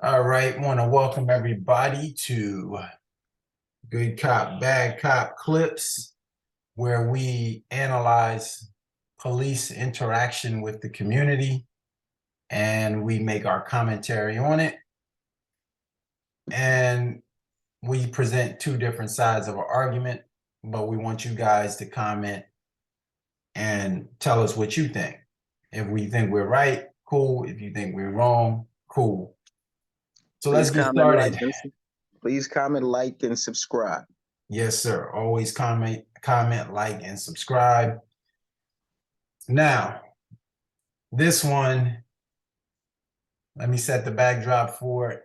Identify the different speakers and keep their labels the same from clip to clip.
Speaker 1: All right, want to welcome everybody to Good Cop, Bad Cop Clips, where we analyze police interaction with the community and we make our commentary on it. And we present two different sides of an argument, but we want you guys to comment and tell us what you think. If we think we're right, cool. If you think we're wrong, cool. So let's
Speaker 2: Please
Speaker 1: get
Speaker 2: comment,
Speaker 1: started.
Speaker 2: please comment, like, and subscribe.
Speaker 1: Yes, sir. Always comment, like, and subscribe. Now, this one, let me set the backdrop for it.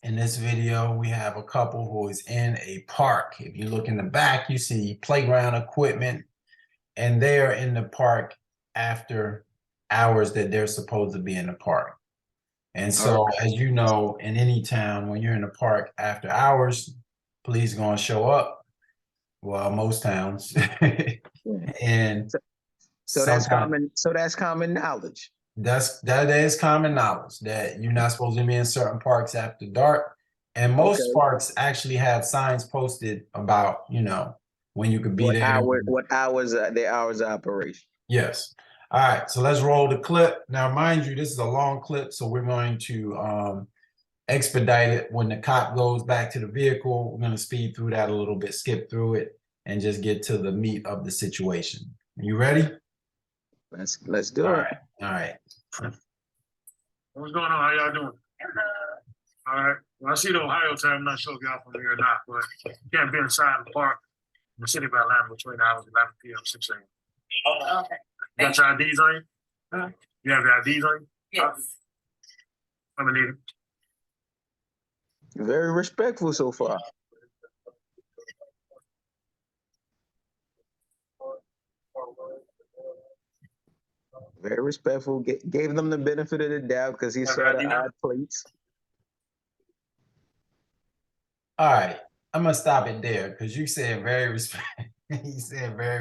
Speaker 1: In this video, we have a couple who is in a park. If you look in the back, you see playground equipment, and they are in the park after hours that they're supposed to be in the park. And so, as you know, in any town, when you're in the park after hours, police gonna show up. Well, most towns. And
Speaker 2: So that's common. So that's common knowledge.
Speaker 1: That is common knowledge that you're not supposed to be in certain parks after dark. And most parks actually have signs posted about, when you could be there.
Speaker 2: What hours are their hours of operation?
Speaker 1: Yes. All right. So let's roll the clip. Now, mind you, this is a long clip, so we're going to expedite it. When the cop goes back to the vehicle, we're going to speed through that a little bit, skip through it, and just get to the meat of the situation. You ready?
Speaker 2: Let's do it.
Speaker 1: All right.
Speaker 3: What's going on? How y'all doing? All right. Well, I see the Ohio time. I'm not sure if y'all from here or not, but you can't be inside the park in the city of Atlanta between the hours of 11 p.m. and 6 a.m. Oh, okay. You got your IDs on you? Huh? You have your IDs on you? Yes. I'm gonna need them.
Speaker 2: Very respectful so far. Very respectful. Gave them the benefit of the doubt because he saw the odd plates.
Speaker 1: All right, I'm gonna stop it there because you said very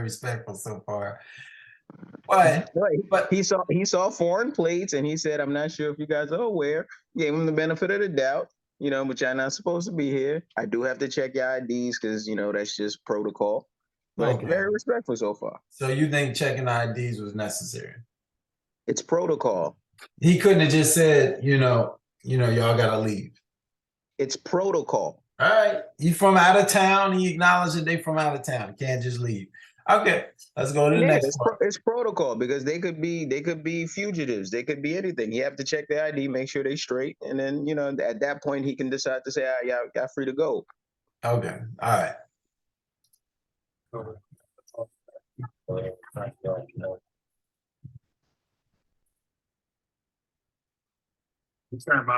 Speaker 1: respectful so far. But
Speaker 2: he saw foreign plates and he said, "I'm not sure if you guys are aware." Gave him the benefit of the doubt, but y'all not supposed to be here. I do have to check your IDs because that's just protocol. But very respectful so far.
Speaker 1: So you think checking IDs was necessary?
Speaker 2: It's protocol.
Speaker 1: He couldn't have just said, y'all gotta leave.
Speaker 2: It's protocol.
Speaker 1: All right. You from out of town, he acknowledged that they from out of town. Can't just leave. Okay, let's go to the next one.
Speaker 2: It's protocol because they could be fugitives. They could be anything. You have to check their ID, make sure they're straight, and then at that point he can decide to say, y'all free to go.
Speaker 1: Okay. All right.
Speaker 3: I'll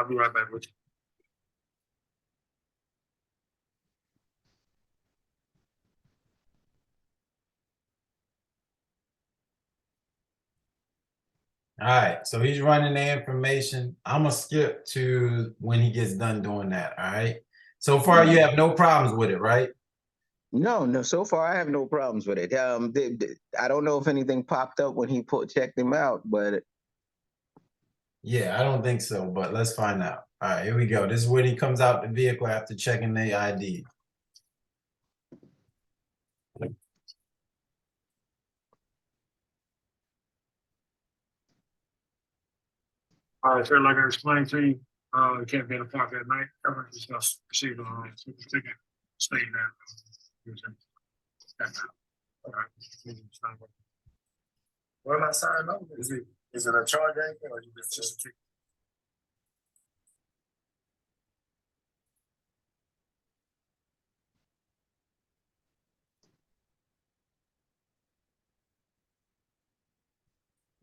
Speaker 3: be right back with you.
Speaker 1: All right, so he's running the information. I'm gonna skip to when he gets done doing that. All right. So far, you have no problems with it, right?
Speaker 2: No. So far, I have no problems with it. I don't know if anything popped up when he checked him out, but
Speaker 1: yeah, I don't think so. But let's find out. All right, here we go. This is when he comes out the vehicle after checking the ID.
Speaker 3: All right, so like I explained to you, you can't be in the park at night. Everyone's just gonna proceed on a ticket, stay there. Okay. What am I signing over? Is it a charge or anything, or is it just a ticket?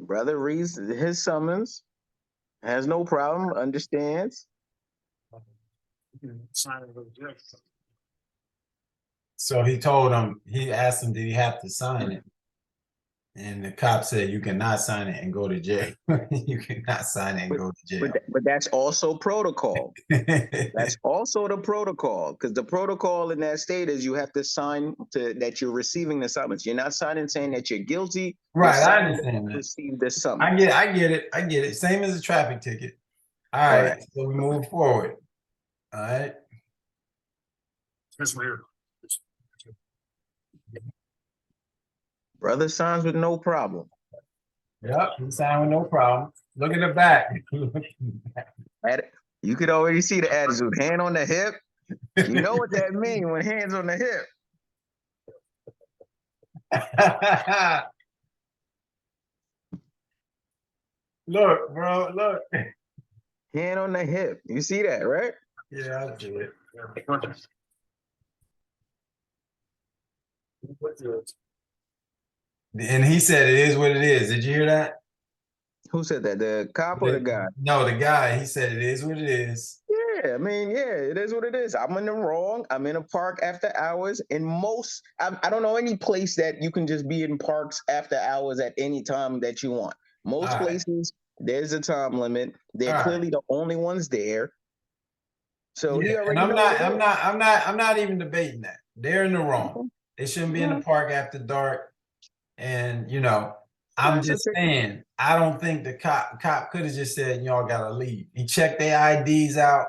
Speaker 2: brother reads his summons, has no problem, understands.
Speaker 3: Sign it with the
Speaker 1: So he asked him, did he have to sign it? And the cop said, you cannot sign it and go to jail. You cannot sign it and go to jail.
Speaker 2: But that's also protocol. That's also the protocol, because the protocol in that state is you have to sign that you're receiving the summons. You're not signing saying that you're guilty.
Speaker 1: Right, I understand that.
Speaker 2: Receive the summons.
Speaker 1: I get it. Same as a traffic ticket. All right, so we move forward. All right.
Speaker 3: This one here.
Speaker 2: Brother signs with no problem.
Speaker 1: Yep, he signed with no problem. Look at the back.
Speaker 2: You could already see the attitude. Hand on the hip. You know what that means when hands on the hip.
Speaker 1: Look, bro, look.
Speaker 2: Hand on the hip. You see that, right?
Speaker 1: Yeah, I do it. And he said it is what it is. Did you hear that?
Speaker 2: Who said that? The cop or the guy?
Speaker 1: No, the guy. He said it is what it is.
Speaker 2: Yeah, I mean, yeah, it is what it is. I'm in the wrong. I'm in a park after hours. In most, I don't know any place that you can just be in parks after hours at any time that you want. Most
Speaker 1: All right.
Speaker 2: places, there's a time limit. They're
Speaker 1: All
Speaker 2: clearly the only ones there. So he
Speaker 1: Yeah,
Speaker 2: already
Speaker 1: and
Speaker 2: knows.
Speaker 1: I'm not even debating that. They're in the wrong. They shouldn't be in the park after dark. And you know, I'm
Speaker 2: That's
Speaker 1: just
Speaker 2: okay.
Speaker 1: saying, I don't think the cop could have just said, y'all gotta leave. He checked their IDs out,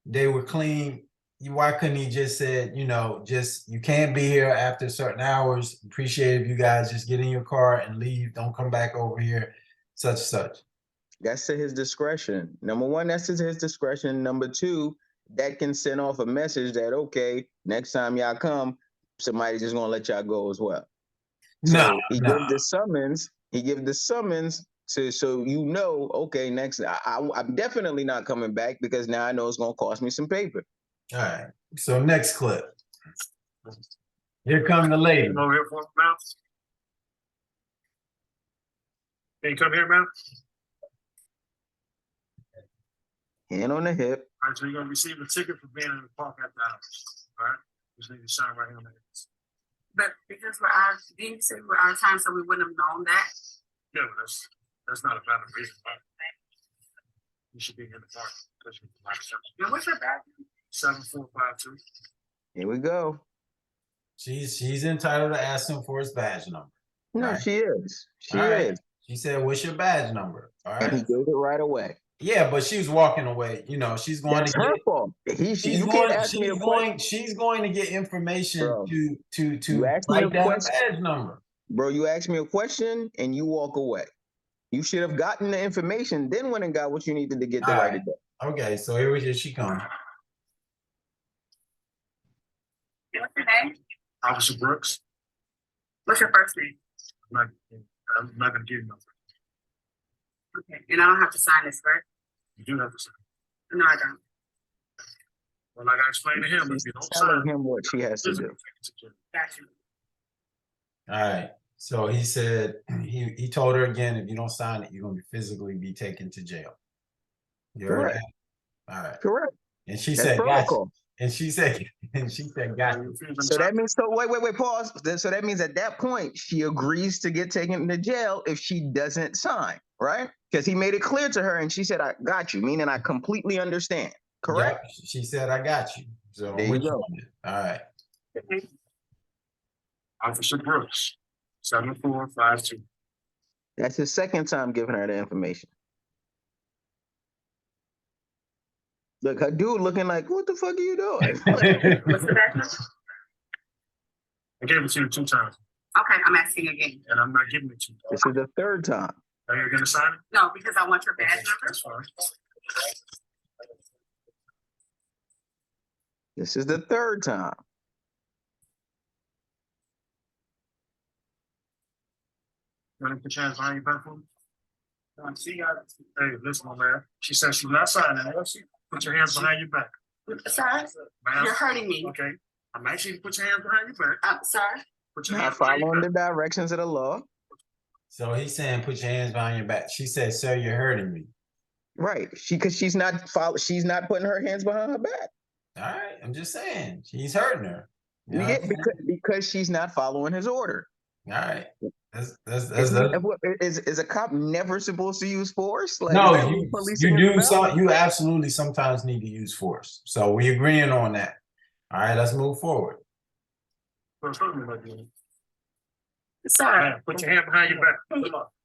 Speaker 1: they were clean. Why couldn't he just said, you know, just you can't be here after certain hours. Appreciate if you guys just get in your car and leave. Don't come back over here, such and such.
Speaker 2: That's to his discretion. Number one, that's to his discretion. Number two, that can send off a message that, okay, next time y'all come, somebody's just gonna let y'all go as well. So he gives the summons. He gives the summons to so you know, okay, next I'm definitely not coming back because now I know it's gonna cost me some paper.
Speaker 1: All right. So next clip. Here come the lady.
Speaker 3: Come over here for man. Can you come here, man?
Speaker 2: Hand on the hip.
Speaker 3: All right, so you're gonna receive a ticket for being in the park after hours. All right, just need to sign right here on the hands.
Speaker 4: But because we're out, didn't you say we're out of time, so we wouldn't have known that?
Speaker 3: Yeah, but that's not a valid reason. Right? You should be in the park because you're
Speaker 4: And what's your badge?
Speaker 3: 7452.
Speaker 2: Here we go.
Speaker 1: She's entitled to ask him for his badge number.
Speaker 2: No,
Speaker 1: Right.
Speaker 2: she is. She
Speaker 1: All right.
Speaker 2: is.
Speaker 1: She said, "What's your badge number?" All
Speaker 2: And he
Speaker 1: right.
Speaker 2: gave it right away.
Speaker 1: Yeah, but she was walking away. You know, she's going
Speaker 2: That's
Speaker 1: to
Speaker 2: her
Speaker 1: get.
Speaker 2: fault.
Speaker 1: She's
Speaker 2: You
Speaker 1: going.
Speaker 2: can't ask me a question.
Speaker 1: She's going to get information
Speaker 2: Bro,
Speaker 1: to
Speaker 2: you asked me a
Speaker 1: write down a
Speaker 2: question.
Speaker 1: badge number.
Speaker 2: Bro, you asked me a question and you walk away. You should have gotten the information, then went and got what you needed to get to
Speaker 1: All
Speaker 2: write
Speaker 1: right.
Speaker 2: it down.
Speaker 1: Okay, so here she comes.
Speaker 4: What's your name?
Speaker 3: Officer Brooks.
Speaker 4: What's your first name?
Speaker 3: I'm not gonna give you nothing.
Speaker 4: Okay, and I don't have to sign this, right?
Speaker 3: You do have to sign.
Speaker 4: No, I don't.
Speaker 3: Well, like I explained to him, if you don't
Speaker 2: Telling
Speaker 3: sign,
Speaker 2: him what she has to do.
Speaker 4: Got you.
Speaker 1: All right. So he said he told her again, if you don't sign it, you're gonna be physically taken to jail. You heard
Speaker 2: Correct.
Speaker 1: that? All right.
Speaker 2: Correct.
Speaker 1: And she
Speaker 2: That's
Speaker 1: said, "Gotcha."
Speaker 2: protocol.
Speaker 1: And she said, "Gotcha."
Speaker 2: So that means wait, pause. So that means at that point she agrees to get taken to jail if she doesn't sign, right? Because he made it clear to her and she said, I got you, meaning I completely understand. Correct?
Speaker 1: Yep. She said, "I got you." So
Speaker 2: There you go.
Speaker 1: All right.
Speaker 3: Officer Brooks, 7452.
Speaker 2: That's his second time giving her the information. Look, her dude looking like, what the fuck are you doing?
Speaker 4: What's the badge number?
Speaker 3: I gave it to you 2 times,
Speaker 4: Okay, I'm asking again.
Speaker 3: and I'm not giving it to you.
Speaker 2: This is the third time.
Speaker 3: Are you gonna sign it?
Speaker 4: No, because I want your badge number.
Speaker 3: That's fine.
Speaker 2: This is the third time.
Speaker 3: You want to put your hands behind your back for me? Hey, listen, my man. She said she's not signing it. Put your hands behind your back.
Speaker 4: Sir,
Speaker 3: Ma'am.
Speaker 4: you're hurting me.
Speaker 3: Okay. I'm actually to put your hands behind your back.
Speaker 4: Sir,
Speaker 3: Put your
Speaker 2: Not
Speaker 3: hands behind your
Speaker 2: following
Speaker 3: back.
Speaker 2: the directions of the law.
Speaker 1: So he's saying, "Put your hands behind your back." She said, "Sir, you're hurting me."
Speaker 2: Right. She's not putting her hands behind her back.
Speaker 1: All right. I'm just saying, she's hurting her. You know
Speaker 2: Yeah,
Speaker 1: what I'm saying?
Speaker 2: because she's not following his order.
Speaker 1: All right.
Speaker 2: Is a cop never supposed to use force? Like, is
Speaker 1: No,
Speaker 2: that what
Speaker 1: you
Speaker 2: policing is
Speaker 1: do
Speaker 2: about?
Speaker 1: some. You absolutely sometimes need to use force. So we agreeing on that. All right. Let's move forward.
Speaker 4: sir,
Speaker 3: Man, put your hand behind your back.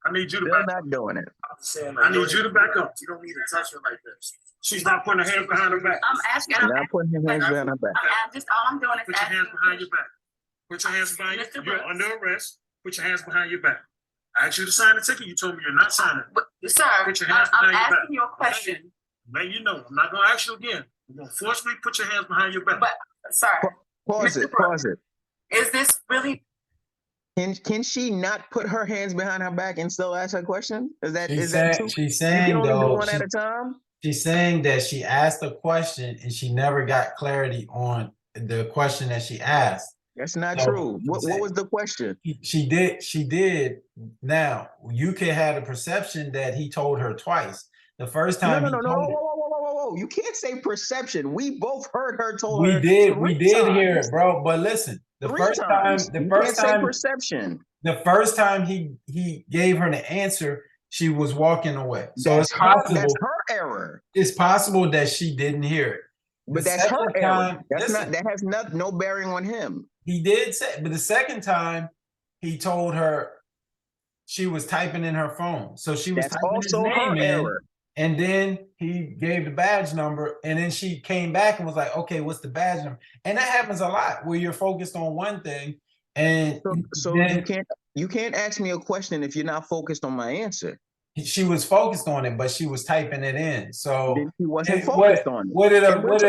Speaker 3: I need you to
Speaker 2: They're
Speaker 3: back up.
Speaker 2: not doing it.
Speaker 3: I need you to back up. You don't need to touch her like this. She's not putting her hands behind her back.
Speaker 4: I'm asking.
Speaker 2: Not putting her hands behind her back.
Speaker 4: Just all I'm doing is
Speaker 3: Put your
Speaker 4: asking.
Speaker 3: hands behind your back. Put your hands behind your
Speaker 4: Mr.
Speaker 3: You're
Speaker 4: Brooks.
Speaker 3: under arrest. Put your hands behind your back. I asked you to sign the ticket. You told me you're not signing.
Speaker 4: But, sir,
Speaker 3: Put your hands
Speaker 4: I'm
Speaker 3: behind your back.
Speaker 4: asking you a question.
Speaker 3: Let you know. I'm not gonna ask you again. I'm gonna force me to put your hands behind your back.
Speaker 4: But, sir,
Speaker 2: Pause
Speaker 4: Mr.
Speaker 2: it.
Speaker 4: Brooks.
Speaker 2: Pause it.
Speaker 4: is this really?
Speaker 2: Can she not put her hands behind her back and still ask her question? Is that
Speaker 1: She's
Speaker 2: that
Speaker 1: saying,
Speaker 2: too?
Speaker 1: she's
Speaker 2: You
Speaker 1: saying
Speaker 2: can only do
Speaker 1: though,
Speaker 2: one at a time.
Speaker 1: she's saying that she asked a question and she never got clarity on the question that she asked.
Speaker 2: That's not
Speaker 1: So,
Speaker 2: true. What was the question?
Speaker 1: She did. Now, you could have the perception that he told her twice. The first
Speaker 2: No,
Speaker 1: time
Speaker 2: no,
Speaker 1: he
Speaker 2: no, no.
Speaker 1: told
Speaker 2: Whoa. You can't say perception. We both heard her told
Speaker 1: we
Speaker 2: her.
Speaker 1: did
Speaker 2: three
Speaker 1: hear
Speaker 2: times.
Speaker 1: it, bro. But listen, the
Speaker 2: Three
Speaker 1: first
Speaker 2: times.
Speaker 1: time,
Speaker 2: You can't say perception.
Speaker 1: the first time he gave her the answer, she was walking away. So
Speaker 2: That's
Speaker 1: it's possible.
Speaker 2: That's her error.
Speaker 1: It's possible that she didn't hear it.
Speaker 2: But
Speaker 1: The
Speaker 2: that's her
Speaker 1: second
Speaker 2: error.
Speaker 1: time-
Speaker 2: That's
Speaker 1: listen,
Speaker 2: not. That has no bearing on him.
Speaker 1: He did say, but the second time he told her she was typing in her phone. So she was
Speaker 2: That's
Speaker 1: typing his
Speaker 2: also her
Speaker 1: name in,
Speaker 2: error.
Speaker 1: and then he gave the badge number, and then she came back and was like, okay, what's the badge number? And that happens a lot where you're focused on one thing and
Speaker 2: So
Speaker 1: then
Speaker 2: you can't ask me a question if you're not focused on my answer.
Speaker 1: she was focused on it, but she was typing it in. So
Speaker 2: Then she wasn't
Speaker 1: it-
Speaker 2: focused on it.
Speaker 1: would it
Speaker 2: And we're
Speaker 1: would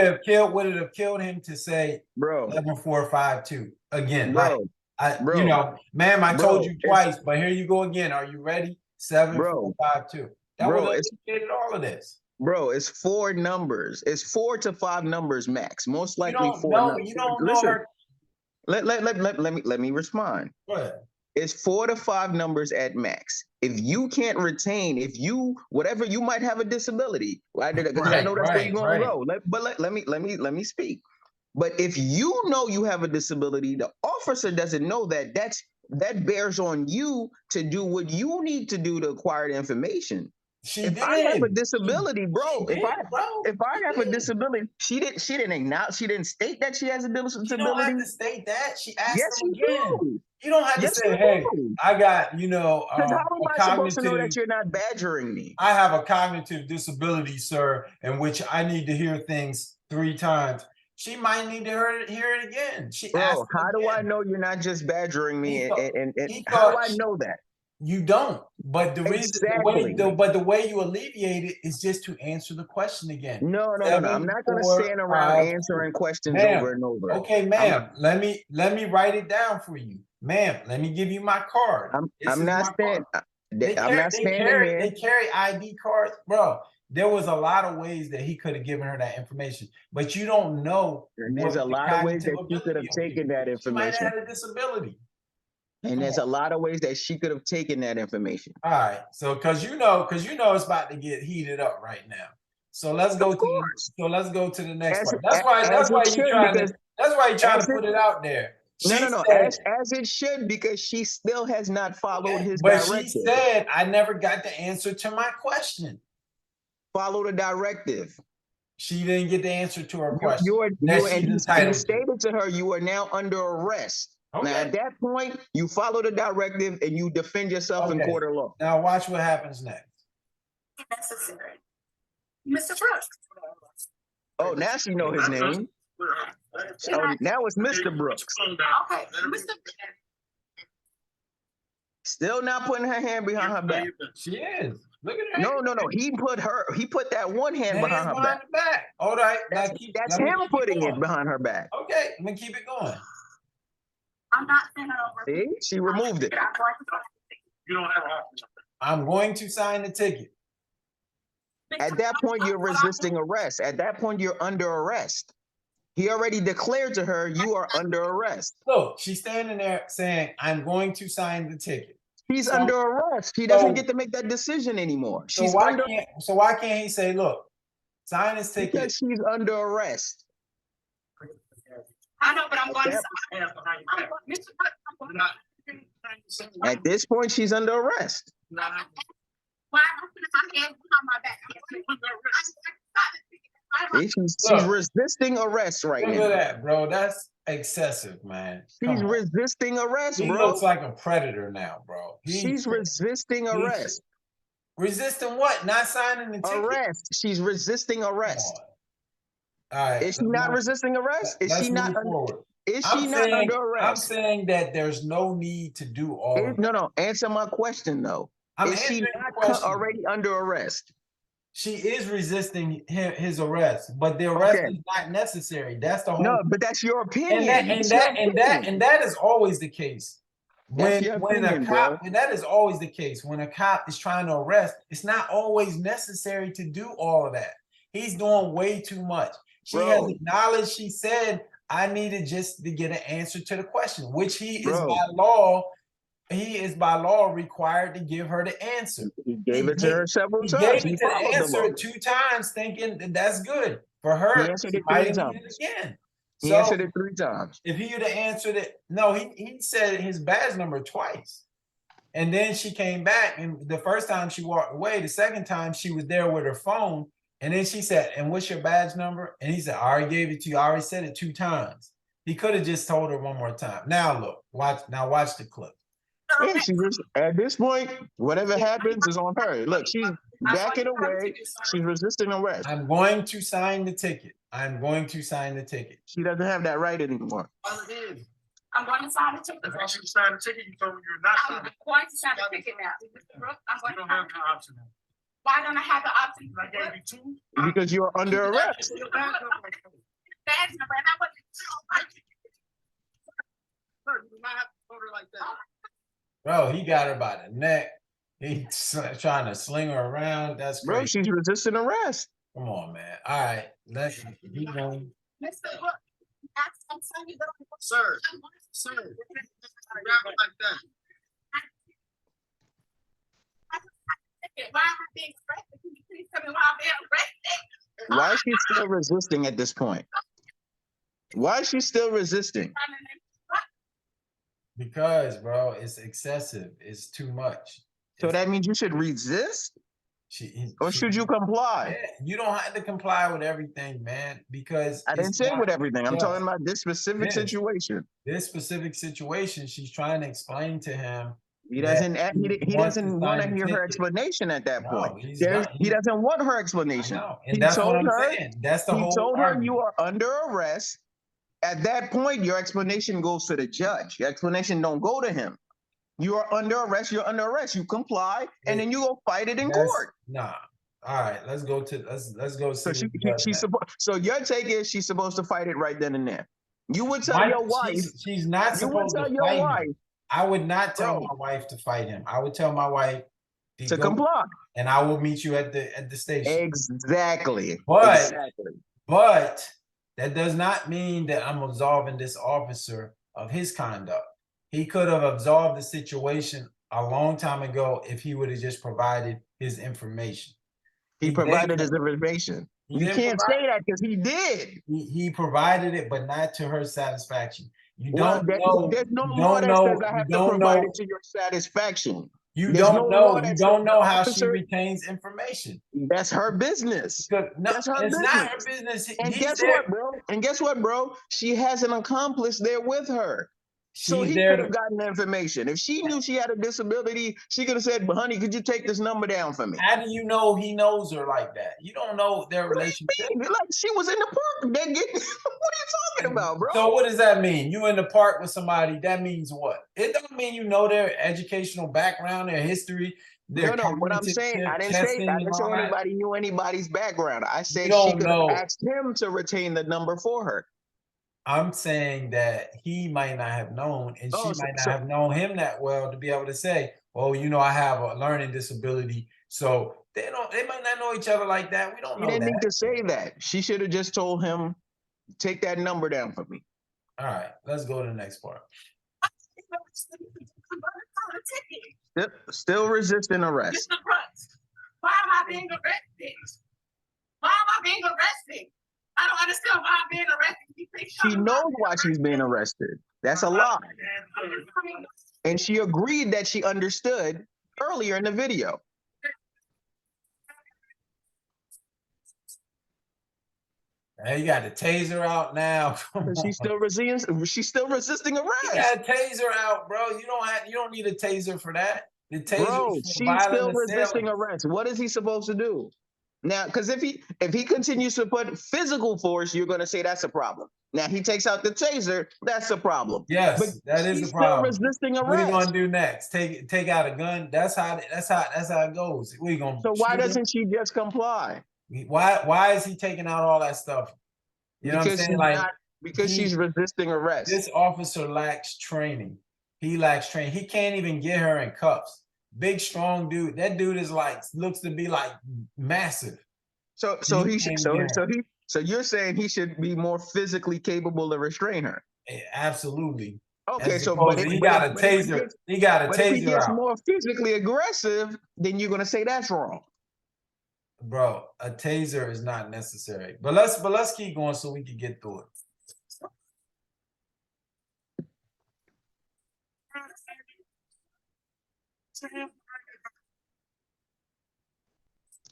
Speaker 1: it have killed him to say
Speaker 2: Bro,
Speaker 1: 11452 again? Like,
Speaker 2: bro,
Speaker 1: you know, ma'am, I
Speaker 2: bro,
Speaker 1: told you twice, but here you go again. Are you ready? 7452. That
Speaker 2: bro,
Speaker 1: would have
Speaker 2: it's-
Speaker 1: indicated all of this.
Speaker 2: bro, it's 4 numbers. It's 4 to 5 numbers max. Most
Speaker 1: You
Speaker 2: likely
Speaker 1: don't
Speaker 2: 4
Speaker 1: know.
Speaker 2: numbers.
Speaker 1: You don't know
Speaker 2: Listen,
Speaker 1: her.
Speaker 2: let me respond.
Speaker 1: Go ahead.
Speaker 2: It's 4 to 5 numbers at max. If you can't retain, whatever, you might have a disability. Right? Because I know that's where you're going to go. Let me speak. But if you know you have a disability, the officer doesn't know that. That bears on you to do what you need to do to acquire the information. If I have a disability, bro, if I have a disability, she didn't acknowledge, she didn't state that she has a disability.
Speaker 1: You don't have to state that. She asked
Speaker 2: Yes,
Speaker 1: him
Speaker 2: you
Speaker 1: again.
Speaker 2: do.
Speaker 1: You don't have to
Speaker 2: Yes,
Speaker 1: say,
Speaker 2: you
Speaker 1: hey,
Speaker 2: do.
Speaker 1: I got,
Speaker 2: Because how am
Speaker 1: a
Speaker 2: I supposed to know that
Speaker 1: cognitive,
Speaker 2: you're not badgering me?
Speaker 1: I have a cognitive disability, sir, in which I need to hear things 3 times. She might need to hear it again. She asked
Speaker 2: Bro,
Speaker 1: him
Speaker 2: how do I
Speaker 1: again.
Speaker 2: know you're not just badgering me?
Speaker 1: He thought-
Speaker 2: And
Speaker 1: he
Speaker 2: how do
Speaker 1: thought
Speaker 2: I know that?
Speaker 1: You don't. But the reason,
Speaker 2: Exactly.
Speaker 1: the way you alleviate it is just to answer the question again.
Speaker 2: No. I'm not going to stand around answering questions over and over.
Speaker 1: Okay, ma'am. Let me write it down for you, ma'am. Let me give you my card.
Speaker 2: I'm not standing. I'm not standing there.
Speaker 1: They carry ID cards, bro. There was a lot of ways that he could have given her that information, but you don't know.
Speaker 2: And there's a lot of ways that she could have taken that
Speaker 1: She might
Speaker 2: information.
Speaker 1: have had a disability.
Speaker 2: And there's a lot of ways that she could have taken that information.
Speaker 1: All right, so because you know it's about to get heated up right now. So let's go to the next part. That's why you're trying to put it out there.
Speaker 2: No. As it should, because she still has not followed his
Speaker 1: but
Speaker 2: directive.
Speaker 1: she said, I never got the answer to my question.
Speaker 2: Follow the directive.
Speaker 1: She didn't get the answer to her question.
Speaker 2: He stated to her, you are now under arrest.
Speaker 1: Okay.
Speaker 2: Now, at that point, you follow the directive and you defend yourself in court of law.
Speaker 1: Now watch what happens next.
Speaker 4: Necessary. Mr. Brooks.
Speaker 2: Oh, now she know his name. Oh, now it's Mr. Brooks.
Speaker 4: Okay, Mr.
Speaker 2: Still not putting her hand behind her back.
Speaker 1: She is. Look at her.
Speaker 2: No. He put that one hand behind her back.
Speaker 1: The back. All right.
Speaker 2: That's him putting it behind her back.
Speaker 1: Okay, let me keep it going.
Speaker 4: I'm not saying over.
Speaker 2: See, she removed it.
Speaker 3: You don't have an office.
Speaker 1: I'm going to sign the ticket.
Speaker 2: At that point, you're resisting arrest. At that point, you're under arrest. He already declared to her, you are under arrest.
Speaker 1: Look, she's standing there saying, I'm going to sign the ticket.
Speaker 2: He's under arrest. He doesn't get to make that decision anymore.
Speaker 1: So why can't he say, look, sign this ticket?
Speaker 2: Because she's under arrest.
Speaker 4: I know, but I'm going to.
Speaker 2: At this point, she's under arrest.
Speaker 4: Why am I putting my hands behind my back?
Speaker 2: She's resisting arrest right
Speaker 1: Look
Speaker 2: now.
Speaker 1: at that, bro. That's excessive, man.
Speaker 2: She's resisting arrest,
Speaker 1: He
Speaker 2: bro.
Speaker 1: looks like a predator now, bro.
Speaker 2: She's resisting arrest.
Speaker 1: Resisting what? Not signing the ticket?
Speaker 2: Arrest. She's resisting
Speaker 1: Come
Speaker 2: arrest.
Speaker 1: on. All right.
Speaker 2: Is she not resisting arrest? Is
Speaker 1: Let's
Speaker 2: she not?
Speaker 1: move forward.
Speaker 2: Is she not under
Speaker 1: I'm
Speaker 2: arrest?
Speaker 1: saying that there's no need to do all of that.
Speaker 2: No. Answer my question though.
Speaker 1: I'm
Speaker 2: Is she
Speaker 1: answering the
Speaker 2: not
Speaker 1: question.
Speaker 2: already under arrest?
Speaker 1: She is resisting his arrest, but the arrest
Speaker 2: Okay.
Speaker 1: is not necessary. That's the whole.
Speaker 2: No, but that's your opinion.
Speaker 1: And that is always the case.
Speaker 2: That's your opinion,
Speaker 1: a cop, and that is always the case. When a cop is trying to arrest, it's not always necessary to do all of that. He's doing way too much. She has
Speaker 2: Bro.
Speaker 1: acknowledged, she said, I needed just to get an answer to the question, which he is
Speaker 2: Bro.
Speaker 1: by law. He is by law required to give her the answer.
Speaker 2: He gave it to her several
Speaker 1: He
Speaker 2: times.
Speaker 1: gave
Speaker 2: He
Speaker 1: it to
Speaker 2: followed the
Speaker 1: answer
Speaker 2: law.
Speaker 1: it 2 times, thinking that that's good for her.
Speaker 2: He answered it
Speaker 1: She might
Speaker 2: 3
Speaker 1: have needed
Speaker 2: times.
Speaker 1: it again.
Speaker 2: He
Speaker 1: So
Speaker 2: answered it 3 times.
Speaker 1: if he would have answered it, no, he said his badge number twice. And then she came back, and the first time she walked away, the second time she was there with her phone. And then she said, and what's your badge number? And he said, I already gave it to you. I already said it 2 times. He could have just told her one more time. Now look, watch the clip.
Speaker 2: Yeah, she just, at this point, whatever happens is on her. Look, she's backing away. She's resisting arrest.
Speaker 1: I'm going to sign the ticket. I'm going to sign the ticket.
Speaker 2: She doesn't have that right anymore.
Speaker 3: Well, it is.
Speaker 4: I'm going to sign the ticket.
Speaker 3: If you should sign the ticket, you told me you're not
Speaker 4: I'm
Speaker 3: signing.
Speaker 4: going to sign the ticket now. Mr. Brooks, I'm
Speaker 3: You
Speaker 4: going
Speaker 3: don't
Speaker 4: to
Speaker 3: have
Speaker 4: sign.
Speaker 3: the option.
Speaker 4: Why don't I have the option?
Speaker 3: I gave you 2.
Speaker 2: Because you're under arrest.
Speaker 3: Your badge number.
Speaker 4: Badge number, and I wasn't.
Speaker 3: Sir, you do not have to vote her like that.
Speaker 1: Bro, he got her by the neck. He's trying to sling her around. That's
Speaker 2: Bro,
Speaker 1: crazy.
Speaker 2: she's resisting arrest.
Speaker 1: Come on, man. All right, let's keep going.
Speaker 4: Mr. Brooks, I'm telling you,
Speaker 3: Sir, sir, grab it like that.
Speaker 4: why am I being arrested? Can you please tell me why I'm being arrested?
Speaker 2: Why is she still resisting at this point? Why is she still resisting?
Speaker 1: Because, bro, it's excessive. It's too much.
Speaker 2: So that means you should resist, or should you comply?
Speaker 1: You don't have to comply with everything, man, because
Speaker 2: I didn't
Speaker 1: it's
Speaker 2: say
Speaker 1: not-
Speaker 2: with everything. I'm
Speaker 1: Yes.
Speaker 2: talking about this specific
Speaker 1: Yes.
Speaker 2: situation.
Speaker 1: This specific situation, she's trying to explain to him.
Speaker 2: He doesn't.
Speaker 1: that
Speaker 2: He
Speaker 1: wants to
Speaker 2: doesn't want to
Speaker 1: sign the
Speaker 2: hear her
Speaker 1: ticket.
Speaker 2: explanation at that
Speaker 1: No,
Speaker 2: point.
Speaker 1: he's
Speaker 2: There's-
Speaker 1: not.
Speaker 2: He doesn't want her
Speaker 1: I
Speaker 2: explanation.
Speaker 1: know, and
Speaker 2: He
Speaker 1: that's what
Speaker 2: told
Speaker 1: I'm
Speaker 2: her-
Speaker 1: saying. That's the
Speaker 2: He
Speaker 1: whole
Speaker 2: told her
Speaker 1: argument.
Speaker 2: you are under arrest. At that point, your explanation goes to the judge. Your explanation don't go to him. You are under arrest. You're under arrest. You comply, and then you go fight it in
Speaker 1: That's-
Speaker 2: court.
Speaker 1: Nah. All right, let's go
Speaker 2: So
Speaker 1: see. what
Speaker 2: she,
Speaker 1: the judge
Speaker 2: she's
Speaker 1: has.
Speaker 2: supposed. So your take is she's supposed to fight it right then and there. You would tell
Speaker 1: Why-
Speaker 2: your wife.
Speaker 1: She's not
Speaker 2: You would
Speaker 1: supposed
Speaker 2: tell
Speaker 1: to
Speaker 2: your
Speaker 1: fight him.
Speaker 2: wife
Speaker 1: I would not tell
Speaker 2: Bro.
Speaker 1: my wife to fight him. I would tell my wife
Speaker 2: to
Speaker 1: go,
Speaker 2: comply.
Speaker 1: and I will meet you at the station.
Speaker 2: Exactly.
Speaker 1: But-
Speaker 2: Exactly.
Speaker 1: But that does not mean that I'm absolving this officer of his conduct. He could have absolved the situation a long time ago if he would have just provided his information.
Speaker 2: He
Speaker 1: He
Speaker 2: provided
Speaker 1: did.
Speaker 2: his information.
Speaker 1: He
Speaker 2: You
Speaker 1: didn't
Speaker 2: can't
Speaker 1: provide-
Speaker 2: say that because he did.
Speaker 1: He provided it, but not to her satisfaction. You
Speaker 2: Well,
Speaker 1: don't know.
Speaker 2: there's no
Speaker 1: you
Speaker 2: law
Speaker 1: don't
Speaker 2: that
Speaker 1: know.
Speaker 2: says I
Speaker 1: You
Speaker 2: have to
Speaker 1: don't
Speaker 2: provide
Speaker 1: know.
Speaker 2: it to your satisfaction.
Speaker 1: You
Speaker 2: there's
Speaker 1: don't
Speaker 2: no
Speaker 1: know.
Speaker 2: law
Speaker 1: You
Speaker 2: that
Speaker 1: don't
Speaker 2: says
Speaker 1: know
Speaker 2: the
Speaker 1: how she
Speaker 2: officer-
Speaker 1: retains information.
Speaker 2: That's her business.
Speaker 1: Because no,
Speaker 2: That's her
Speaker 1: it's not her business.
Speaker 2: And
Speaker 1: He's
Speaker 2: guess
Speaker 1: there.
Speaker 2: what, bro? And guess what, bro? She has an accomplice there with her. So
Speaker 1: She's
Speaker 2: he
Speaker 1: there
Speaker 2: could
Speaker 1: to-
Speaker 2: have gotten the information. If she knew she had a disability, she could have said, "But honey, could you take this number down for me?"
Speaker 1: How do you know he knows her like that? You don't know their relationship.
Speaker 2: Like she was in the park. They get, what are you talking about, bro?
Speaker 1: So what does that mean? You in the park with somebody, that means what? It don't mean you know their educational background, their history, their
Speaker 2: No, what I'm
Speaker 1: cognitive
Speaker 2: saying, I didn't
Speaker 1: testing
Speaker 2: say
Speaker 1: and all that.
Speaker 2: anybody knew anybody's background. I said she
Speaker 1: don't
Speaker 2: could
Speaker 1: know.
Speaker 2: have asked him to retain the number for her.
Speaker 1: I'm saying that he might not have known, and
Speaker 2: Oh,
Speaker 1: she might not
Speaker 2: so-
Speaker 1: have known him that well to be able to say, "Oh, you know, I have a learning disability." So they might not know each other like that. We don't
Speaker 2: She
Speaker 1: know
Speaker 2: didn't
Speaker 1: that.
Speaker 2: need to say that. She should have just told him, "Take that number down for me."
Speaker 1: All right, let's go to the next part.
Speaker 2: Still resisting arrest.
Speaker 4: Mr. Brooks, why am I being arrested? Why am I being arrested? I don't understand why I'm being arrested. You think
Speaker 2: She knows why she's being arrested. That's a lie. And she agreed that she understood earlier in the video.
Speaker 1: Hey, you got the taser out now. Come on.
Speaker 2: She's still resisting
Speaker 1: You
Speaker 2: arrest.
Speaker 1: got a taser out, bro. You don't need a taser for that. The taser
Speaker 2: Bro,
Speaker 1: is for
Speaker 2: she's still
Speaker 1: violent
Speaker 2: resisting
Speaker 1: assailant.
Speaker 2: arrest. What is he supposed to do? Now, because if he continues to put physical force, you're gonna say that's a problem. Now he takes out the taser, that's a problem. But
Speaker 1: Yes, that is the
Speaker 2: she's still
Speaker 1: problem.
Speaker 2: resisting
Speaker 1: What are you
Speaker 2: arrest.
Speaker 1: gonna do next? Take out a gun? That's how it goes. What, you gonna
Speaker 2: So why
Speaker 1: shoot him?
Speaker 2: doesn't she just comply?
Speaker 1: Why is he taking out all that stuff? You know what I'm
Speaker 2: Because
Speaker 1: saying?
Speaker 2: she's
Speaker 1: Like
Speaker 2: not because
Speaker 1: he
Speaker 2: she's resisting arrest.
Speaker 1: this officer lacks training. He lacks training. He can't even get her in cuffs. Big strong dude. That dude is like looks to be like massive.
Speaker 2: So
Speaker 1: he can't get her.
Speaker 2: so you're saying he should be more physically capable to restrain her.
Speaker 1: Absolutely.
Speaker 2: Okay,
Speaker 1: As
Speaker 2: so
Speaker 1: opposed to he got a taser. He got a
Speaker 2: but if he
Speaker 1: taser
Speaker 2: gets
Speaker 1: out.
Speaker 2: more physically aggressive, then you're gonna say that's wrong.
Speaker 1: Bro, a taser is not necessary. But let's keep going so we can get through it.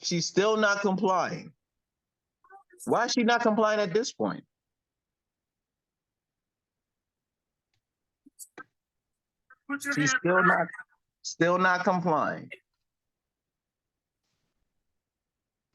Speaker 2: She's still not complying. Why is she not complying at this point?
Speaker 3: Put your
Speaker 2: She's
Speaker 3: hand
Speaker 2: still not complying.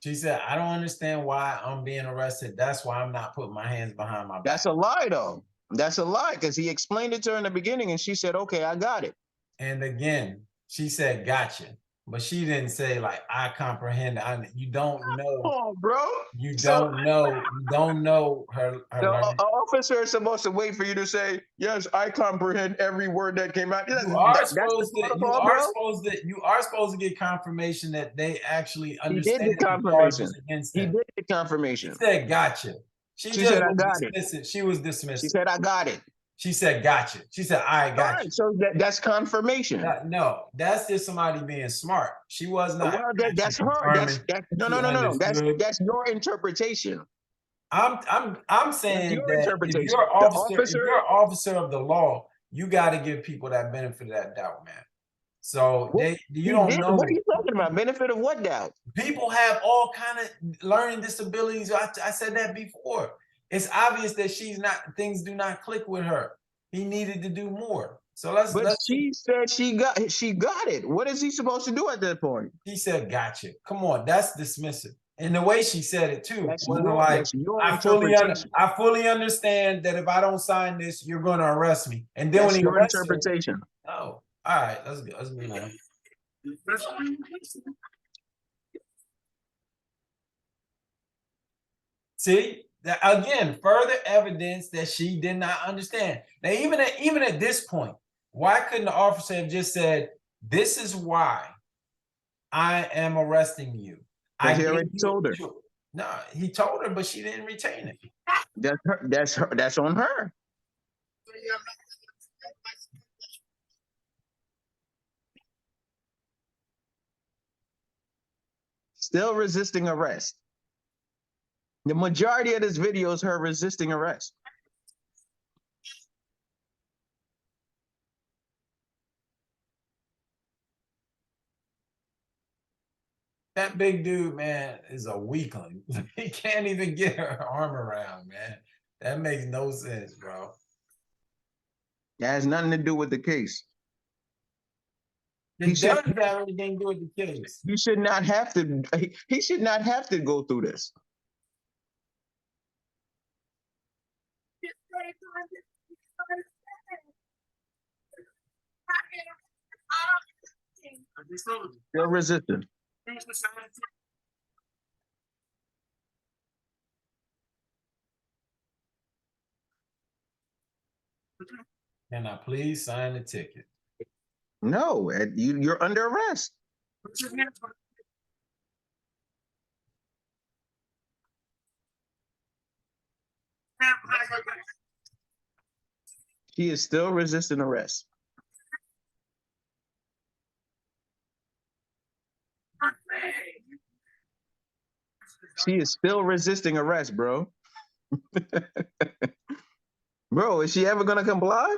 Speaker 1: She said, I don't understand why I'm being arrested. That's why I'm not putting my hands behind my back.
Speaker 2: That's a lie, though. That's a lie because he explained it to her in the beginning, and she said, "Okay, I got it."
Speaker 1: And again, she said, gotcha. But she didn't say, like, I comprehend. You don't know.
Speaker 2: Oh, bro.
Speaker 1: You
Speaker 2: So-
Speaker 1: don't know. You don't know her
Speaker 2: The
Speaker 1: learning.
Speaker 2: officer is supposed to wait for you to say, "Yes, I comprehend every word that came out."
Speaker 1: You are
Speaker 2: That's the
Speaker 1: supposed to.
Speaker 2: protocol, bro.
Speaker 1: You are supposed to get confirmation that they actually
Speaker 2: He
Speaker 1: understand
Speaker 2: did get
Speaker 1: the
Speaker 2: confirmation.
Speaker 1: charges against
Speaker 2: He
Speaker 1: them.
Speaker 2: did get
Speaker 1: She
Speaker 2: confirmation.
Speaker 1: said, gotcha. She
Speaker 2: She
Speaker 1: just
Speaker 2: said, "I
Speaker 1: was
Speaker 2: got it."
Speaker 1: dismissive. She was dismissive.
Speaker 2: She said, "I got it."
Speaker 1: She said, gotcha. She said, I
Speaker 2: All
Speaker 1: got
Speaker 2: right,
Speaker 1: you.
Speaker 2: so that's confirmation.
Speaker 1: No, that's just somebody being smart. She was not.
Speaker 2: Well, that's her.
Speaker 1: confirming
Speaker 2: No,
Speaker 1: she
Speaker 2: no, no, no, no.
Speaker 1: understood.
Speaker 2: That's your interpretation.
Speaker 1: I'm saying
Speaker 2: your
Speaker 1: that
Speaker 2: interpretation.
Speaker 1: if you're an officer of the law, you got to give people that benefit of that doubt, man. So you don't know.
Speaker 2: What are you talking about? Benefit of what doubt?
Speaker 1: People have all kind of learning disabilities. I said that before. It's obvious that things do not click with her. He needed to do more. So let's
Speaker 2: She said she got it. What is he supposed to do at that point?
Speaker 1: He said, gotcha. Come on, that's dismissive. And the way she said it too,
Speaker 2: That's
Speaker 1: wasn't
Speaker 2: your-
Speaker 1: like,
Speaker 2: that's your
Speaker 1: I fully understand that if I don't sign this, you're going to arrest me. And then
Speaker 2: That's
Speaker 1: when he
Speaker 2: your
Speaker 1: arrests her,
Speaker 2: interpretation.
Speaker 1: oh, all right, let's go. Let's move on. See, that again, further evidence that she did not understand. Now, even at this point, why couldn't the officer have just said, "This is why I am arresting you"?
Speaker 2: He already told her.
Speaker 1: No, he told her, but she didn't retain it.
Speaker 2: That's her. That's her. That's on her. Still resisting arrest. The majority of this video is her resisting arrest.
Speaker 1: That big dude, man, is a weakling. He can't even get her arm around, man. That makes no sense, bro.
Speaker 2: That has nothing to do with the case.
Speaker 1: It doesn't have anything to do with the case.
Speaker 2: He should not have to. He should not have to go through this. Still resisting.
Speaker 1: Can I please sign the ticket?
Speaker 2: No, you're under arrest. She is still resisting arrest. She is still resisting arrest, bro. Bro, is she ever gonna comply?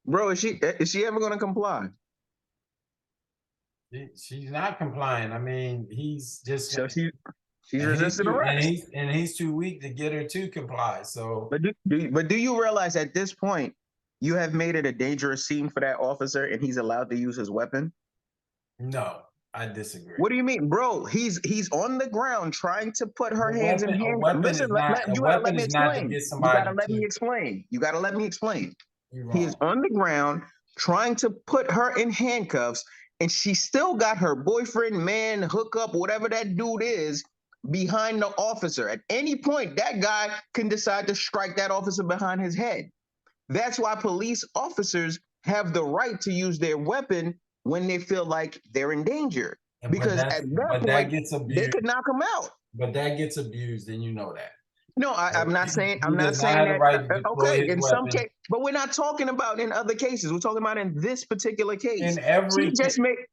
Speaker 2: Bro, is she ever gonna comply?
Speaker 1: She's not complying. I mean, he's just
Speaker 2: So She's
Speaker 1: And
Speaker 2: resisting arrest.
Speaker 1: he's too weak to get her to comply. So
Speaker 2: But do you realize at this point you have made it a dangerous scene for that officer, and he's allowed to use his weapon?
Speaker 1: no, I disagree.
Speaker 2: What do you mean, bro? He's on the ground trying to put her
Speaker 1: A
Speaker 2: hands in
Speaker 1: weapon- a
Speaker 2: hand.
Speaker 1: weapon
Speaker 2: Listen,
Speaker 1: is not- a
Speaker 2: you gotta let
Speaker 1: weapon
Speaker 2: me
Speaker 1: is not to
Speaker 2: explain.
Speaker 1: get
Speaker 2: You
Speaker 1: somebody
Speaker 2: gotta let me
Speaker 1: to-
Speaker 2: explain. You gotta let me explain.
Speaker 1: You're
Speaker 2: He is
Speaker 1: wrong.
Speaker 2: on the ground trying to put her in handcuffs, and she still got her boyfriend, man, hookup, whatever that dude is, behind the officer. At any point, that guy can decide to strike that officer behind his head. That's why police officers have the right to use their weapon when they feel like they're in danger.
Speaker 1: But
Speaker 2: Because
Speaker 1: that's-
Speaker 2: at that
Speaker 1: but that
Speaker 2: point,
Speaker 1: gets
Speaker 2: they
Speaker 1: abused.
Speaker 2: could knock him out.
Speaker 1: But that gets abused, and you know that.
Speaker 2: No, I'm not saying. I'm
Speaker 1: He
Speaker 2: not
Speaker 1: does not
Speaker 2: saying
Speaker 1: have the
Speaker 2: that.
Speaker 1: right to deploy
Speaker 2: Okay,
Speaker 1: his
Speaker 2: in some
Speaker 1: weapon.
Speaker 2: case, but we're not talking about in other cases. We're talking about in this particular case.
Speaker 1: In every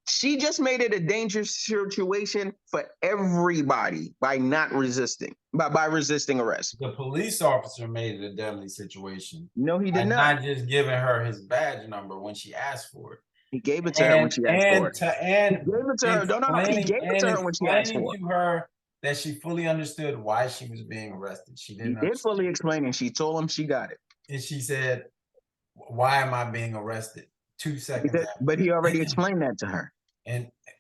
Speaker 2: She just made it a dangerous situation for everybody by not resisting, by resisting arrest.
Speaker 1: the police officer made it a deadly situation.
Speaker 2: No, he
Speaker 1: By
Speaker 2: did not.
Speaker 1: not just giving her his badge number when she asked for it.
Speaker 2: He gave it to her when she asked for it.
Speaker 1: And
Speaker 2: He gave it to her. No. He gave it to her when she asked for it.
Speaker 1: to her that she fully understood why she was being arrested. She
Speaker 2: He
Speaker 1: didn't
Speaker 2: did
Speaker 1: understand.
Speaker 2: fully explain, and she told him she got it.
Speaker 1: And she said, "Why am I being arrested?" 2 seconds after.
Speaker 2: But he already explained that to her.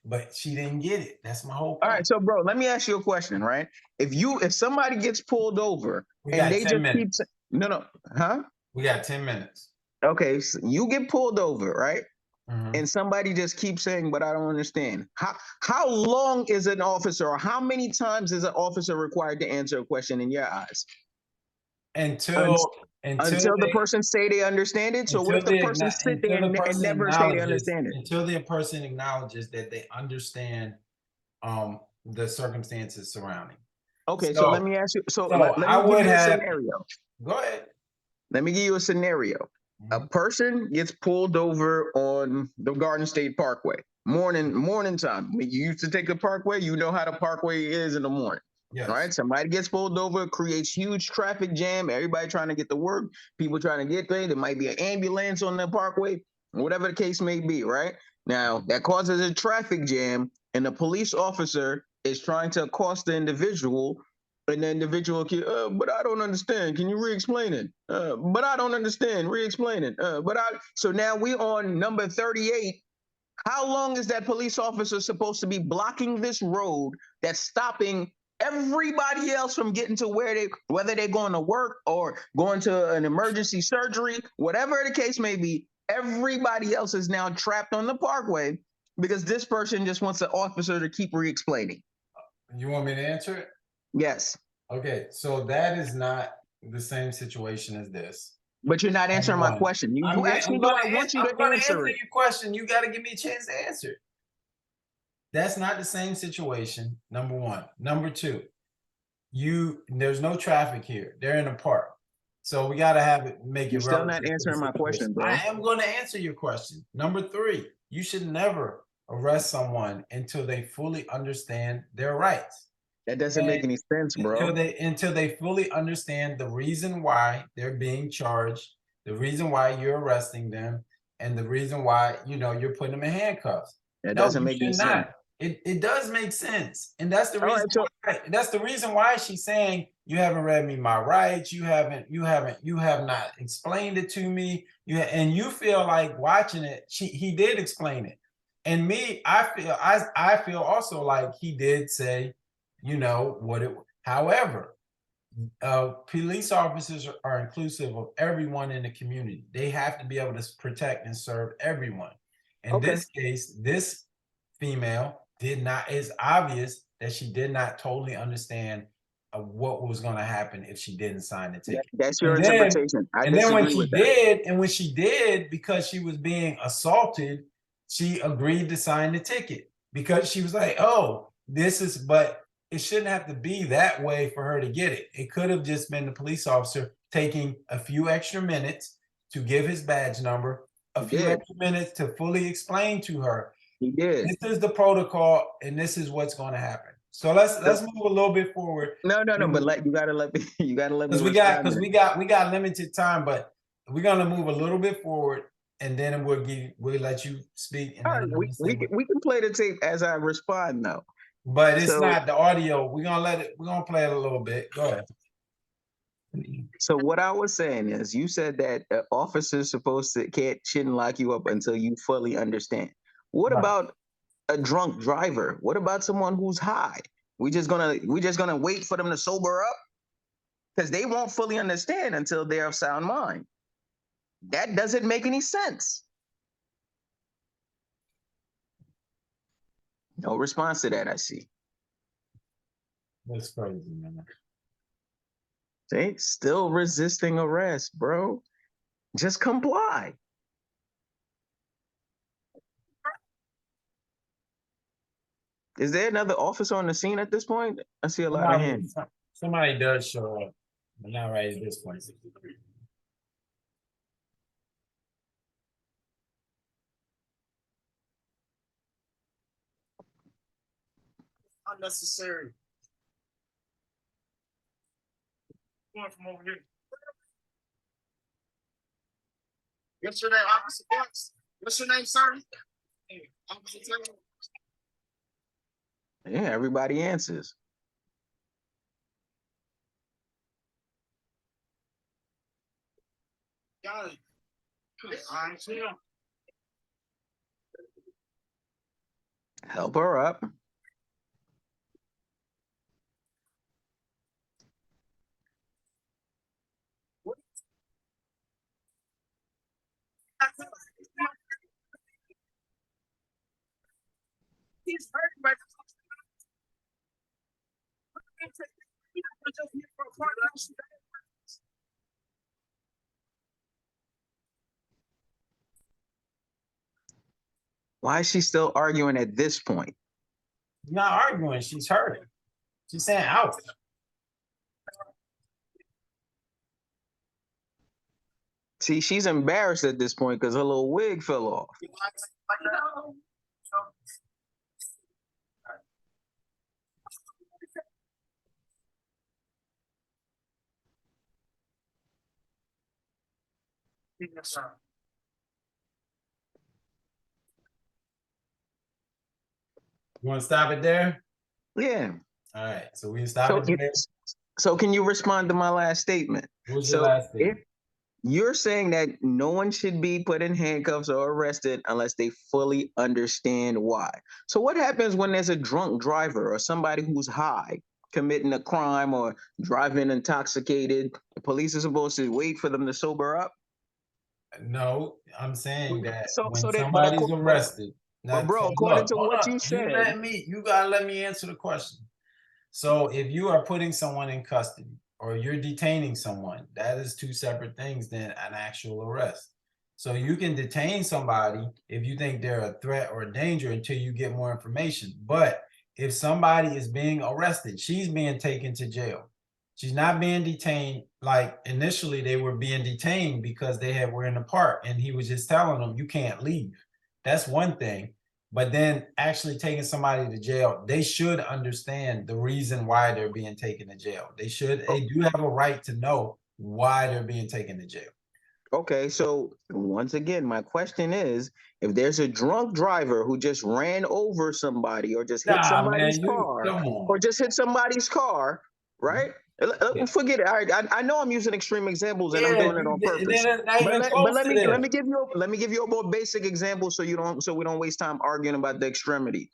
Speaker 1: But she didn't get it. That's my whole point.
Speaker 2: All right, so bro, let me ask you a question, right? If somebody gets pulled over
Speaker 1: We
Speaker 2: and
Speaker 1: got
Speaker 2: they
Speaker 1: 10
Speaker 2: just
Speaker 1: minutes.
Speaker 2: huh?
Speaker 1: We got 10 minutes.
Speaker 2: Okay, so you get pulled over, right?
Speaker 1: Mhm.
Speaker 2: And somebody just keeps saying, but I don't understand. How long is an officer, or how many times is an officer required to answer a question in your eyes?
Speaker 1: Until
Speaker 2: Until the person say they understand it. So what if the person sit there and never say they understand it?
Speaker 1: until the person acknowledges that they understand the circumstances surrounding.
Speaker 2: Okay,
Speaker 1: So-
Speaker 2: so let me ask you. So
Speaker 1: so
Speaker 2: let me
Speaker 1: I
Speaker 2: give
Speaker 1: would
Speaker 2: you a
Speaker 1: have-
Speaker 2: scenario.
Speaker 1: Go ahead.
Speaker 2: Let me give you a scenario. A
Speaker 1: Mhm.
Speaker 2: person gets pulled over on the Garden State Parkway. Morning time. When you used to take the parkway, you know how the parkway is in the morning.
Speaker 1: Yes.
Speaker 2: All right. Somebody gets pulled over, creates huge traffic jam. Everybody trying to get to work, people trying to get there. There might be an ambulance on the parkway, whatever the case may be, right? Now that causes a traffic jam, and the police officer is trying to accost the individual. And the individual, but I don't understand. Can you re-explain it? But I don't understand. Re-explain it. So now we on number 38. How long is that police officer supposed to be blocking this road that's stopping everybody else from getting to whether they're going to work or going to an emergency surgery, whatever the case may be, everybody else is now trapped on the parkway because this person just wants the officer to keep re-explaining.
Speaker 1: You want me to answer it?
Speaker 2: Yes.
Speaker 1: Okay, so that is not the same situation as this.
Speaker 2: But you're not answering my question. You asked me what I want you to answer it.
Speaker 1: Your question. You got to give me a chance to answer it. That's not the same situation. Number one. Number two, there's no traffic here. They're in a park. So we got to make it.
Speaker 2: You're still not
Speaker 1: relative to the
Speaker 2: answering my question,
Speaker 1: situation.
Speaker 2: bro.
Speaker 1: I am going to answer your question. Number three, you should never arrest someone until they fully understand their rights.
Speaker 2: That doesn't make any sense, bro.
Speaker 1: Until they fully understand the reason why they're being charged, the reason why you're arresting them, and the reason why you're putting them in handcuffs.
Speaker 2: That doesn't make any sense.
Speaker 1: It does make sense, and that's the
Speaker 2: All
Speaker 1: reason.
Speaker 2: right,
Speaker 1: why, that's the reason why she's saying you haven't read me my rights. You have not explained it to me. And you feel like watching it. He did explain it, and me, I feel also like he did say. However, police officers are inclusive of everyone in the community. They have to be able to protect and serve everyone. In this case, this female it's obvious that she did not totally understand what was going to happen if she didn't sign the ticket.
Speaker 2: That's your interpretation.
Speaker 1: And then when she did, because she was being assaulted, she agreed to sign the ticket because she was like, oh, but it shouldn't have to be that way for her to get it. It could have just been the police officer taking a few extra minutes to give his badge number, a few extra minutes to fully explain to her.
Speaker 2: He did.
Speaker 1: This is the protocol, and this is what's going to happen. So let's move a little bit forward.
Speaker 2: No, but you gotta let me.
Speaker 1: Because we got limited time, but we're gonna move a little bit forward, and then we'll let you speak. And
Speaker 2: all right, we can play the tape as I respond now.
Speaker 1: but it's
Speaker 2: So-
Speaker 1: not the audio. We're gonna play it a little bit. Go ahead.
Speaker 2: So what I was saying is, you said that officers shouldn't lock you up until you fully understand. What
Speaker 1: Right.
Speaker 2: about a drunk driver? What about someone who's high? We just gonna wait for them to sober up? Because they won't fully understand until they're of sound mind. That doesn't make any sense. No response to that, I see.
Speaker 1: That's crazy, man.
Speaker 2: See, still resisting arrest, bro. Just comply. Is there another officer on the scene at this point? I see a lot of hands.
Speaker 1: Somebody does show up, but not right at this point.
Speaker 3: Unnecessary. Going from over here. What's your name, Officer Fox? What's your name, sir? Hey, Officer Taylor.
Speaker 2: Yeah, everybody answers.
Speaker 3: Got it. I see him.
Speaker 2: Help her up.
Speaker 4: He's hurt, but
Speaker 2: Why is she still arguing at this point?
Speaker 1: She's not arguing. She's hurting. She's saying ouch.
Speaker 2: See, she's embarrassed at this point because her little wig fell off.
Speaker 3: Yes, sir.
Speaker 1: You want to stop it there?
Speaker 2: Yeah.
Speaker 1: All right. So we stop
Speaker 2: So,
Speaker 1: it there.
Speaker 2: so can you respond to my last statement?
Speaker 1: What was your
Speaker 2: So
Speaker 1: last thing?
Speaker 2: if you're saying that no one should be put in handcuffs or arrested unless they fully understand why. So what happens when there's a drunk driver or somebody who's high committing a crime or driving intoxicated? The police are supposed to wait for them to sober up?
Speaker 1: No, I'm saying that
Speaker 2: So-
Speaker 1: when
Speaker 2: so they-
Speaker 1: somebody's arrested.
Speaker 2: but bro,
Speaker 1: so
Speaker 2: according
Speaker 1: look,
Speaker 2: to
Speaker 1: hold
Speaker 2: what
Speaker 1: up.
Speaker 2: you said-
Speaker 1: you gotta let me answer the question. So if you are putting someone in custody or you're detaining someone, that is two separate things than an actual arrest. So you can detain somebody if you think they're a threat or a danger until you get more information. But if somebody is being arrested, she's being taken to jail. She's not being detained. Like initially they were being detained because were in the park and he was just telling them you can't leave. That's one thing. But then actually taking somebody to jail, they should understand the reason why they're being taken to jail. They do have a right to know why they're being taken to jail.
Speaker 2: Okay, so once again, my question is, if there's a drunk driver who just ran over somebody or just hit
Speaker 1: Nah,
Speaker 2: somebody's
Speaker 1: man,
Speaker 2: car,
Speaker 1: come on.
Speaker 2: or just hit somebody's car, right?
Speaker 1: Yeah.
Speaker 2: Forget it. All right, I know I'm using extreme examples and I'm
Speaker 1: Yeah,
Speaker 2: doing it on purpose.
Speaker 1: Not even
Speaker 2: But
Speaker 1: close
Speaker 2: let
Speaker 1: to
Speaker 2: me
Speaker 1: this.
Speaker 2: let me give you a more basic example so we don't waste time arguing about the extremity.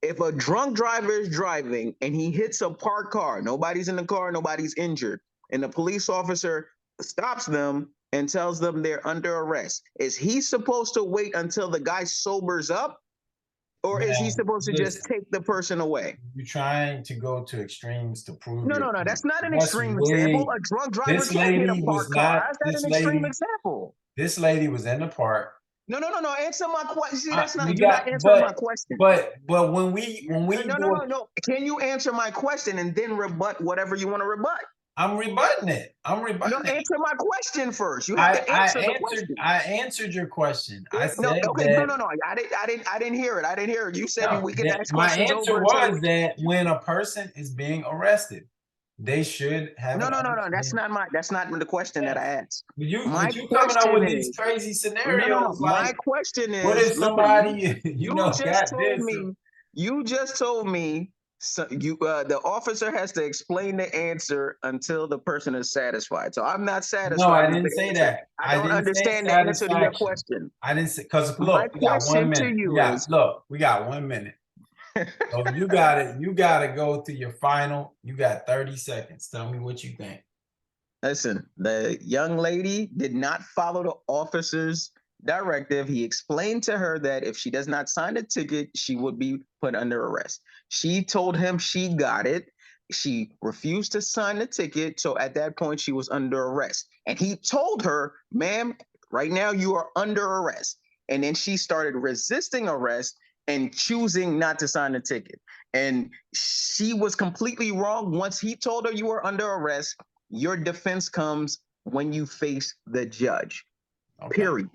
Speaker 2: If a drunk driver is driving and he hits a parked car, nobody's in the car, nobody's injured, and the police officer stops them and tells them they're under arrest, is he supposed to wait until the guy sobers up? Or is he
Speaker 1: Man,
Speaker 2: supposed to just
Speaker 1: listen.
Speaker 2: take the person away?
Speaker 1: You're trying to go to extremes to prove
Speaker 2: No,
Speaker 1: your
Speaker 2: no, no.
Speaker 1: point.
Speaker 2: That's not an
Speaker 1: That's
Speaker 2: extreme
Speaker 1: way-
Speaker 2: example. A drunk driver
Speaker 1: This
Speaker 2: can't hit a
Speaker 1: lady was
Speaker 2: parked car.
Speaker 1: not-
Speaker 2: How's that
Speaker 1: this
Speaker 2: an extreme
Speaker 1: lady-
Speaker 2: example?
Speaker 1: This lady was in the park.
Speaker 2: No. Answer my question. See, that's not.
Speaker 1: You
Speaker 2: You're
Speaker 1: got-
Speaker 2: not answering my
Speaker 1: but-
Speaker 2: question.
Speaker 1: But when we
Speaker 2: No. Can you answer my question and then rebut whatever you want to rebut?
Speaker 1: I'm rebutting it. I'm
Speaker 2: No,
Speaker 1: rebutting it.
Speaker 2: answer my question first. You have to answer the question.
Speaker 1: I answered your question. I said
Speaker 2: No. I didn't hear it. I didn't hear it. You said we can ask
Speaker 1: my
Speaker 2: questions
Speaker 1: answer
Speaker 2: over.
Speaker 1: was that when a person is being arrested, they should have.
Speaker 2: No. That's not the question that I asked.
Speaker 1: You
Speaker 2: My
Speaker 1: coming up with
Speaker 2: question
Speaker 1: these
Speaker 2: is-
Speaker 1: crazy
Speaker 2: No.
Speaker 1: scenarios.
Speaker 2: My
Speaker 1: Like,
Speaker 2: question is,
Speaker 1: what if
Speaker 2: listen,
Speaker 1: somebody
Speaker 2: you
Speaker 1: got
Speaker 2: just told
Speaker 1: this?
Speaker 2: me You just told me the officer has to explain the answer until the person is satisfied. So I'm not satisfied.
Speaker 1: No, I
Speaker 2: with
Speaker 1: didn't
Speaker 2: the
Speaker 1: say
Speaker 2: answer.
Speaker 1: that.
Speaker 2: I don't
Speaker 1: didn't say
Speaker 2: understand the answer to your
Speaker 1: satisfaction.
Speaker 2: question.
Speaker 1: I didn't say, because
Speaker 2: My
Speaker 1: look, we got 1
Speaker 2: question to
Speaker 1: minute.
Speaker 2: you
Speaker 1: We got,
Speaker 2: is-
Speaker 1: look, we got 1 minute. So you gotta go to your final. You got 30 seconds. Tell me what you think.
Speaker 2: Listen, the young lady did not follow the officer's directive. He explained to her that if she does not sign the ticket, she would be put under arrest. She told him she got it. She refused to sign the ticket. So at that point, she was under arrest. And he told her, ma'am, right now you are under arrest. And then she started resisting arrest and choosing not to sign the ticket. And she was completely wrong. Once he told her you were under arrest, your defense comes when you face the judge.
Speaker 1: Okay.
Speaker 2: Period.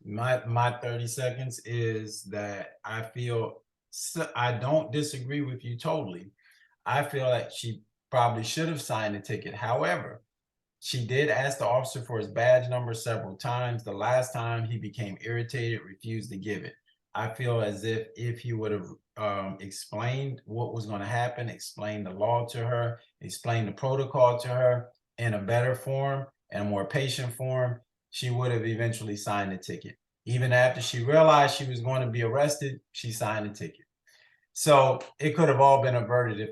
Speaker 1: My 30 seconds is that I feel I don't disagree with you totally. I feel like she probably should have signed the ticket. However, she did ask the officer for his badge number several times. The last time he became irritated, refused to give it. I feel as if he would have explained what was going to happen, explained the law to her, explained the protocol to her in a better form and a more patient form, she would have eventually signed the ticket. Even after she realized she was going to be arrested, she signed the ticket. So it could have all been averted if